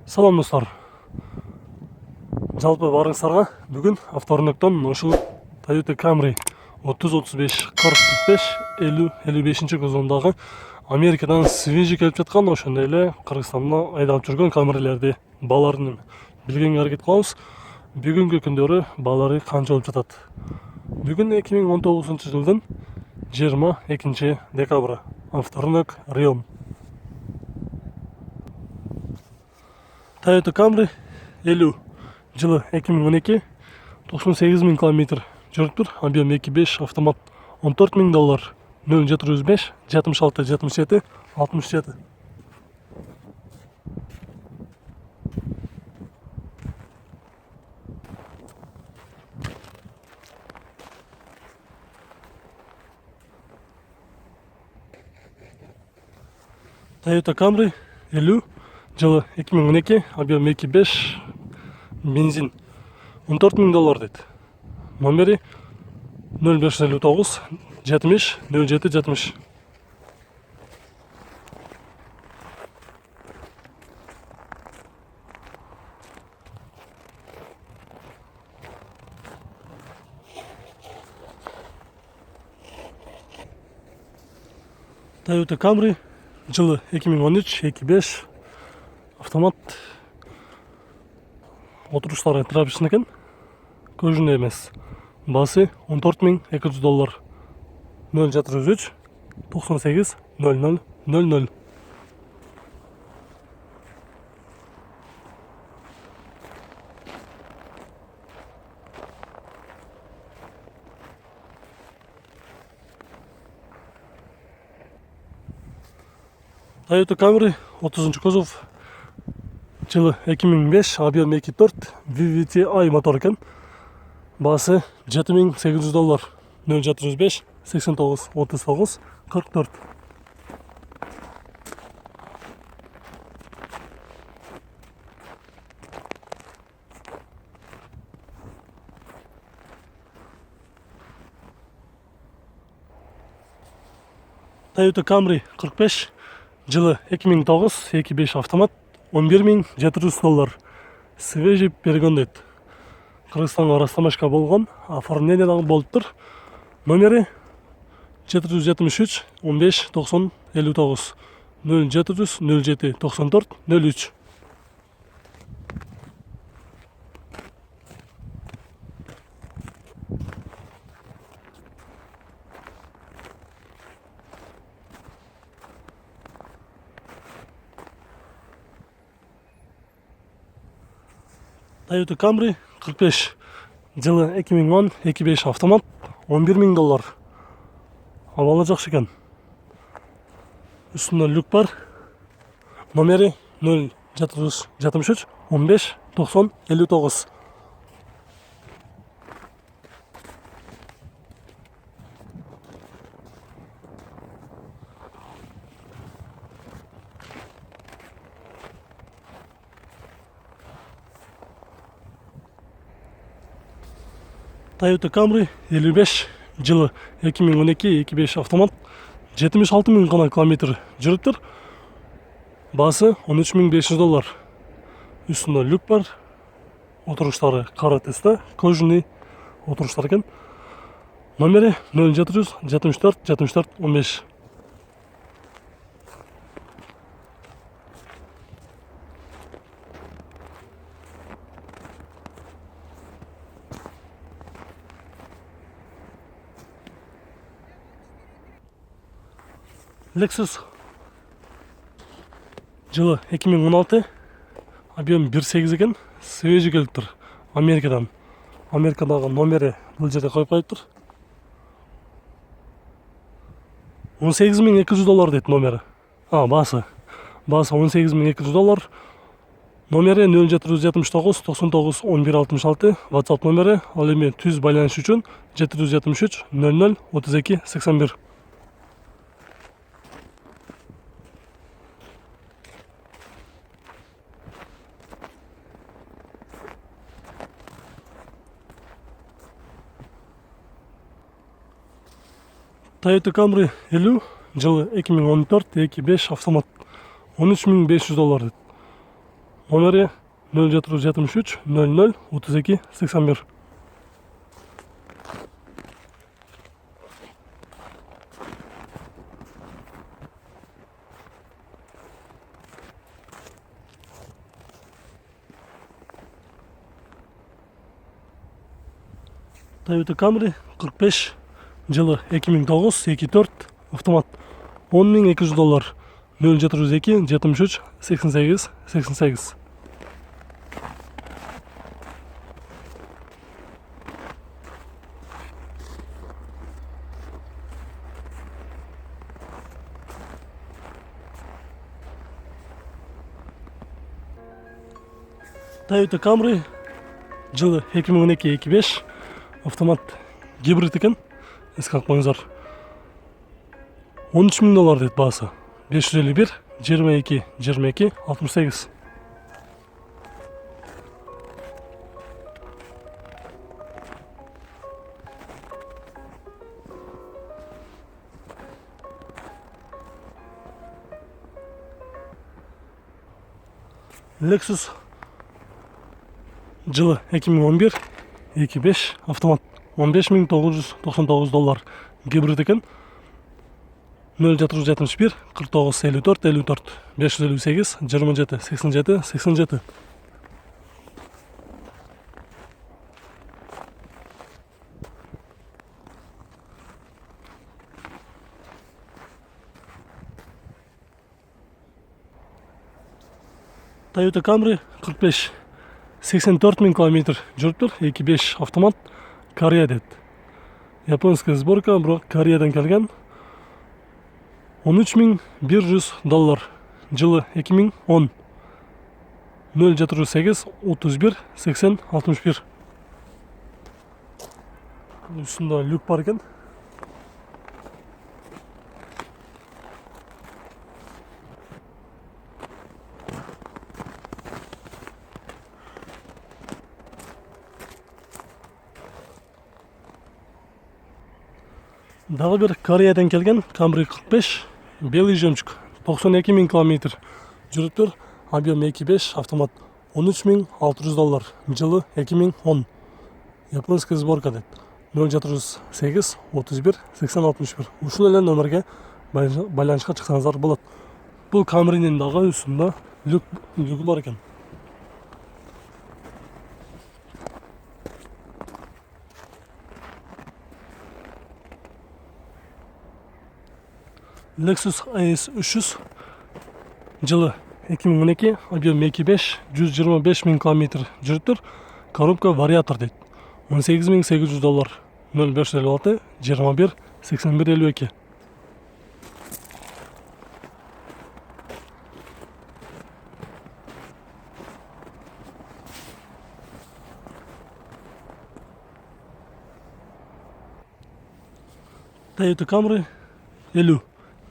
Салам достар. Жалпы барыңыздарга бүгүн авторынктан ушул Toyota Camry 30-35, 40-45, 50-55 кузовундагы Америкадан свежий келип жаткан, ошондой эле Кыргызстанда айдалып жүргөн Camry'лерди бааларын билгенге аракет кылабыз. Бүгүнкү күндөрү баалары канча болуп жатат? Бүгүн 2019 жылдын 22 декабры. Авторынок Рион. Toyota Camry 50 жылы 2012 98 000 километр жүрүптүр. Объем 2.5 автомат $14,000. 0-705 76 77 67. Toyota Camry 50 жылы 2012 объем 2.5 бензин $14,000 дейт. Номери 0559 70 07 70. Toyota Camry жылы 2013 2.5 автомат. Отуруштары трапичный экен, көжүн эмес. Баасы $14,200. 0-703 98 00 00. Toyota Camry 30 кузов жылы 2005, объем 2.4 VVT-i мотор экен. Баасы $7,800. 0-705 89 39 44. Toyota Camry 45 жылы 2009 2.5 автомат $11,700. Свежий бергон дейт. Кыргызстанга растамашка болгон, оформление дагы болуптур. Номери 773 15 90 59 0700 07 94 03. Toyota Camry 45 жылы 2010 2.5 автомат $11,000. Абалы жакшы экен. Үстүндө люк бар. Номери 0773 15 90 59. Toyota Camry 55 жылы 2012 2.5 автомат 76 000 гана километр жүрүптүр. Баасы $13,500. Үстүндө люк бар. Отуруштары кара теста, көжүний отуруштар экен. Номери 0700 74 74 15. Lexus жылы 2016 объем 1.8 экен. Свежий келиптир Америкадан. Америкадагы номери бул жерде коюп коюптур. $18,200 дейт номери. Баасы $18,200. Номери 0779 99 11 66. WhatsApp номери. Ал эми түз байланыш үчүн 773 00 32 81. Toyota Camry 50 жылы 2014 2.5 автомат $13,500 дейт. Номері 0773 00 32 81. Toyota Camry 45 жылы 2009-24 автомат $10.200 0702 73 88 88. Toyota Camry жылы 2012-25 автомат гибрид екен. Еске қойыңыздар. $13.000 дейді бағасы. 551 22 22 68. Lexus жылы 2011 25 автомат $15.999 гибрид екен. 0771 49 54 54 558 27 87 87. Toyota Camry 45 84.000 километр жүріп тұр. 2.5 автомат. Корея деді. Японская сборка, бірақ Кореядан келген. $13.100 жылы 2010 0708 31 80 61. Үстінде люк бар екен. Дағы бір Кореядан келген Camry 45 белый жемчуг 92.000 километр жүріп тұр. Объем 2.5 автомат $13.600 жылы 2010. Японская сборка деді. 0708 31 80 61. Ушыл әлі нөмірге байланышқа шықсаңыздар болады. Бұл Camry'нен дағы үстінде люк бар екен. Lexus IS 300 жылы 2012, объем 2.5 125.000 километр жүріп тұр. Коробка вариатор дейді. $18.800 0556 21 81 52. Toyota Camry 50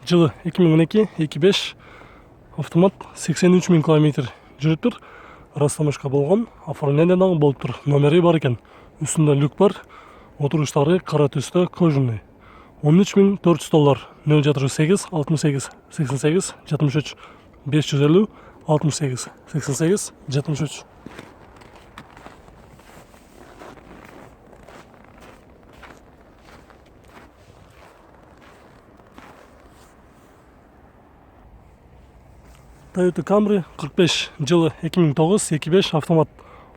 жылы 2012 2.5 автомат 83.000 километр жүріп тұр. Растамашқа болған, оформлениядағы болып тұр. Номері бар екен. Үстінде люк бар. Отырғыштары қара түсті кожаный. $13.400 0708 68 88 73 550 68 88 73. Toyota Camry 45 жылы 2009 2.5 автомат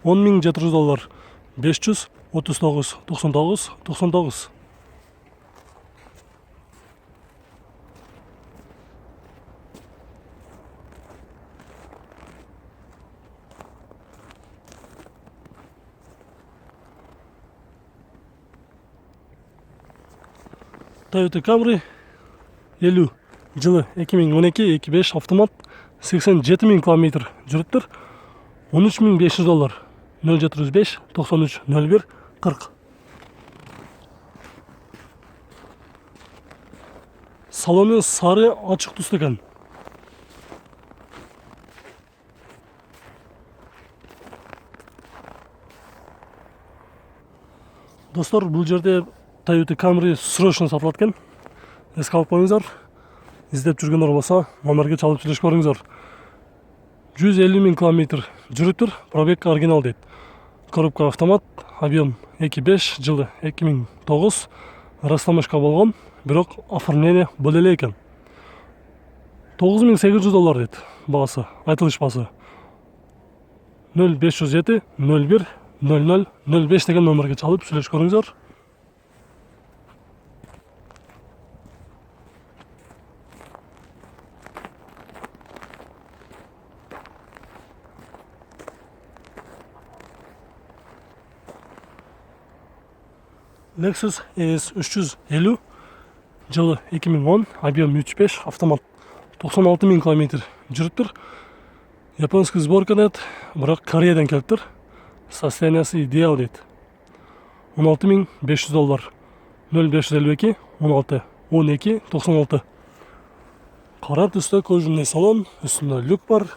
$10.700 539 99 99. Toyota Camry 50 жылы 2012 2.5 автомат 87.000 километр жүріп тұр. $13.500 0705 93 01 40. Салоны сары açık түсті екен. Достар, бұл жерде Toyota Camry срочно сатылады екен. Еске алып қойыңыздар. Іздеп жүргендер болса, номерге чалып сөйлесіп көріңіздер. 150 000 километр жүрүп тур. Пробег оригинал дейт. Коробка автомат, объем 2.5, жылы 2009. Растамашка болгон, бирок оформление бөлө эле экен. $9800 дейт баасы, айтылыш баасы. 0507 01 00 05 деген номерге чалып сүйлөшкөрүңүздөр. Lexus ES 350, жылы 2010, объем 3.5, автомат 96 000 километр жүрүп тур. Японский сборка дейт, бирок Кореядан келип тур. Состояниясы идеал дейт. $16 500. 0552 16 12 96. Кара түстө кожаный салон, үстүндө люк бар.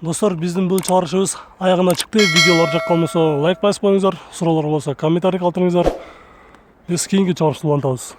Достор, биздин бул чыгарышыбыз аягына чыкты. Видеолор жаккан болсо лайк басып коюңуздар, суроолор болсо комментарий калтырыңыздар. Биз кийинки чыгарышта улантабыз.